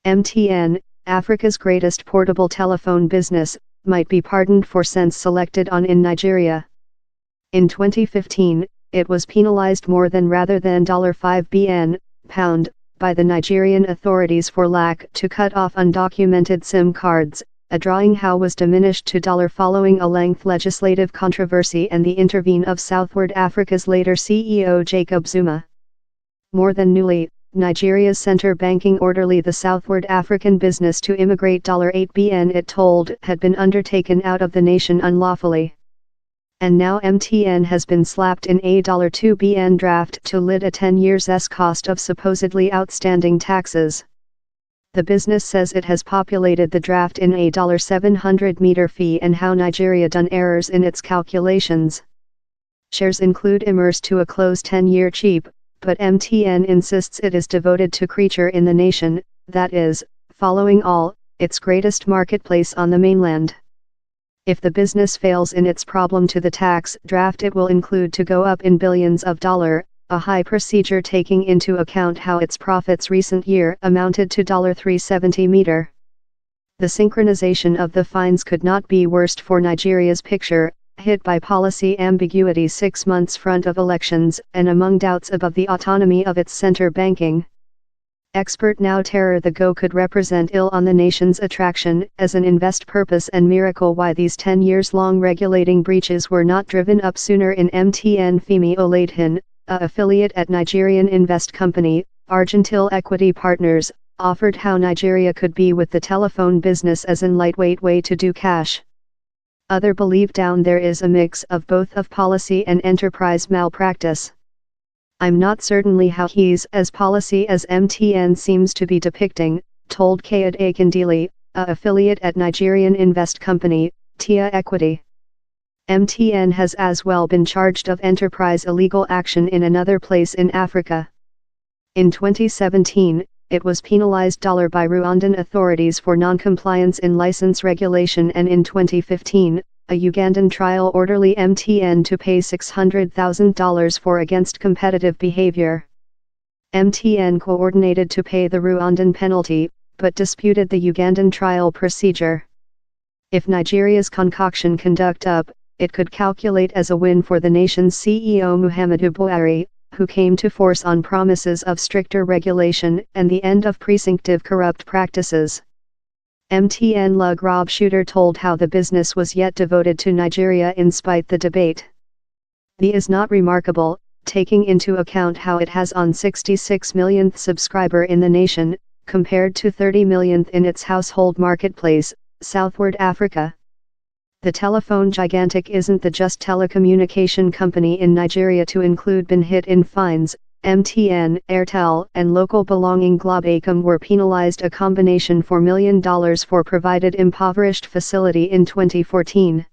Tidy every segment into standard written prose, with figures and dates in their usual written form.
MTN, Africa's greatest portable telephone business, might be pardoned for cents selected on in Nigeria. In 2015, it was penalized more than rather than $5 billion, pound, by the Nigerian authorities for lack to cut off undocumented SIM cards. A drawing how was diminished to $, following a length legislative controversy and the intervene of Southward Africa's later CEO Jacob Zuma. More than newly, Nigeria's centre banking orderly the Southward African business to immigrate $8 billion it told had been undertaken out of the nation unlawfully. And now MTN has been slapped in a $2 billion draft to lid a 10 years' cost of supposedly outstanding taxes. The business says it has populated the draft in a $700 fee and how Nigeria done errors in its calculations. Shares include immersed to a close 10-year cheap, but MTN insists it is devoted to creature in the nation, that is, following all, its greatest marketplace on the mainland. If the business fails in its problem to the tax draft it will include to go up in billions of dollars, a high procedure taking into account how its profits recent year amounted to $370 million. The synchronization of the fines could not be worst for Nigeria's picture, hit by policy ambiguity 6 months front of elections and among doubts above the autonomy of its centre banking. Expert now terror the go could represent ill on the nation's attraction as an invest purpose and miracle why these 10 years long regulating breaches were not driven up sooner in MTN Femi Oladehin, a affiliate at Nigerian invest company, Argentil Equity Partners, offered how Nigeria could be with the telephone business as an lightweight way to do cash. Other believe down there is a mix of both of policy and enterprise malpractice. I'm not certainly how he's as policy as MTN seems to be depicting, told Kayode Akindele, a affiliate at Nigerian invest company, TIA Equity. MTN has as well been charged of enterprise illegal action in another place in Africa. In 2017, it was penalized by Rwandan authorities for non-compliance in license regulation, and in 2015, a Ugandan trial orderly MTN to pay $600,000 for against competitive behavior. MTN coordinated to pay the Rwandan penalty, but disputed the Ugandan trial procedure. If Nigeria's concoction conduct up, it could calculate as a win for the nation's CEO Muhammadu Buhari, who came to force on promises of stricter regulation and the end of presumptive corrupt practices. MTN lug Rob Shooter told how the business was yet devoted to Nigeria in spite the debate. The is not remarkable, taking into account how it has on 66 millionth subscriber in the nation, compared to 30 millionth in its household marketplace, Southward Africa. The telephone gigantic isn't the just telecommunication company in Nigeria to include been hit in fines. MTN, Airtel, and local belonging Globacom were penalized a combination $4 million for provided impoverished facility in 2014.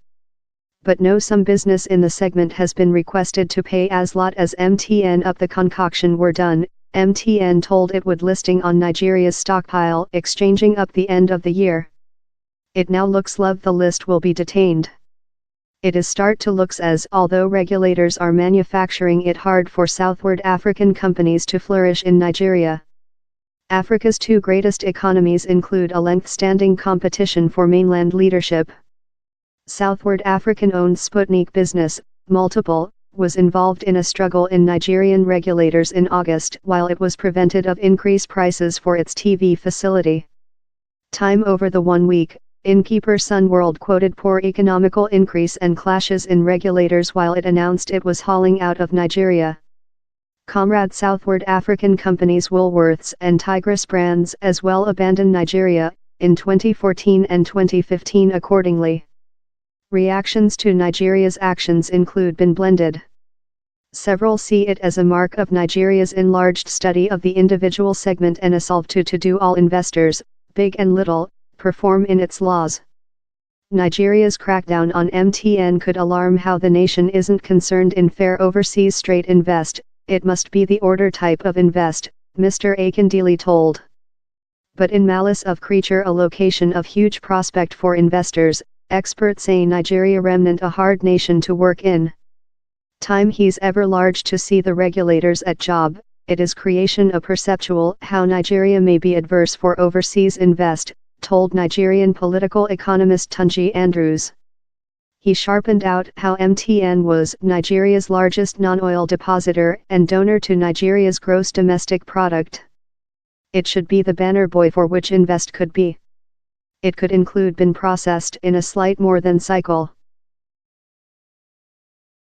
But no, some business in the segment has been requested to pay as lot as MTN up the concoction were done. MTN told it would listing on Nigeria's stockpile exchanging up the end of the year. It now looks love the list will be detained. It is start to looks as although regulators are manufacturing it hard for Southward African companies to flourish in Nigeria. Africa's two greatest economies include a length-standing competition for mainland leadership. Southward African-owned Sputnik business, Multiple, was involved in a struggle in Nigerian regulators in August while it was prevented of increased prices for its TV facility. Time over the 1 week. Innkeeper Sun World quoted poor economical increase and clashes in regulators while it announced it was hauling out of Nigeria. Comrade Southward African companies Woolworths and Tigris brands as well abandoned Nigeria, in 2014 and 2015 accordingly. Reactions to Nigeria's actions include been blended. Several see it as a mark of Nigeria's enlarged study of the individual segment and a solve to do all investors, big and little, perform in its laws. Nigeria's crackdown on MTN could alarm how the nation isn't concerned in fair overseas straight invest, it must be the order type of invest, Mr. Akindele told. But in malice of creature a location of huge prospect for investors, experts say Nigeria remnant a hard nation to work in. Time he's ever large to see the regulators at job, it is creation a perceptual how Nigeria may be adverse for overseas invest, told Nigerian political economist Tunji Andrews. He sharpened out how MTN was Nigeria's largest non-oil depositor and donor to Nigeria's gross domestic product. It should be the banner boy for which invest could be. It could include been processed in a slight more than cycle.